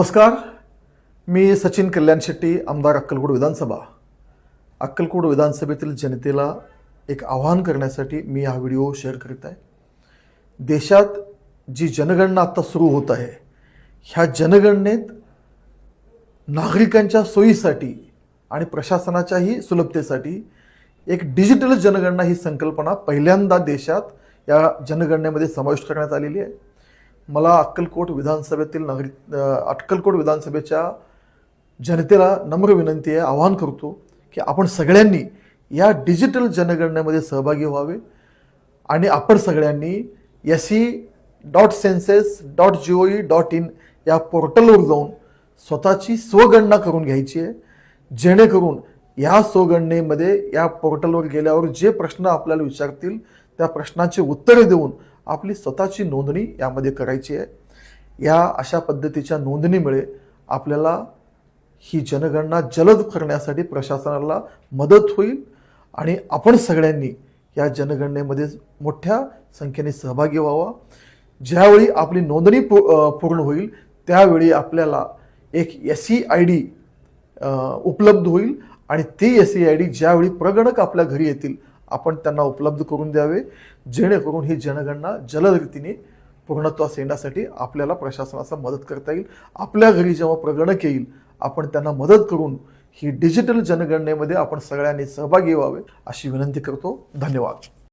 नमस्कार, मी सचिन कल्याण शेट्टी, आमदार अक्कलकोट विधानसभा. अक्कलकोट विधानसभेतील जनतेला एक आवाहन करण्यासाठी मी हा व्हिडिओ शेअर करीत आहे. देशात जी जनगणना आता सुरू होत आहे, ह्या जनगणनेत नागरिकांच्या सोयीसाठी आणि प्रशासनाच्याही सुलभतेसाठी एक डिजिटल जनगणना ही संकल्पना पहिल्यांदा देशात या जनगणनेमध्ये समाविष्ट करण्यात आलेली आहे. मला अक्कलकोट विधानसभेच्या जनतेला नम्र विनंती आहे, आवाहन करतो की आपण सगळ्यांनी या डिजिटल जनगणनेमध्ये सहभागी व्हावे आणि आपण सगळ्यांनी se.census.gov.in या पोर्टलवर जाऊन स्वतःची स्वगणना करून घ्यायची आहे, जेणेकरून या स्वगणनेमध्ये या पोर्टलवर गेल्यावर जे प्रश्न आपल्याला विचारतील त्या प्रश्नांची उत्तरे देऊन आपली स्वतःची नोंदणी यामध्ये करायची आहे. या अशा पद्धतीच्या नोंदणीमुळे आपल्याला ही जनगणना जलद करण्यासाठी प्रशासनाला मदत होईल आणि आपण सगळ्यांनी या जनगणनेमध्ये मोठ्या संख्येने सहभागी व्हावा. ज्यावेळी आपली नोंदणी पूर्ण होईल त्यावेळी आपल्याला एक SEID उपलब्ध होईल आणि ती SEID ज्यावेळी प्रगणक आपल्या घरी येतील आपण त्यांना उपलब्ध करून द्यावे, जेणेकरून ही जनगणना जलद रीतीने पूर्णत्वास येण्यासाठी आपल्याला प्रशासनाचा मदत करता येईल. आपल्या घरी जेव्हा प्रगणक येईल आपण त्यांना मदत करून ही डिजिटल जनगणनेमध्ये आपण सगळ्यांनी सहभागी व्हावे अशी विनंती करतो. धन्यवाद.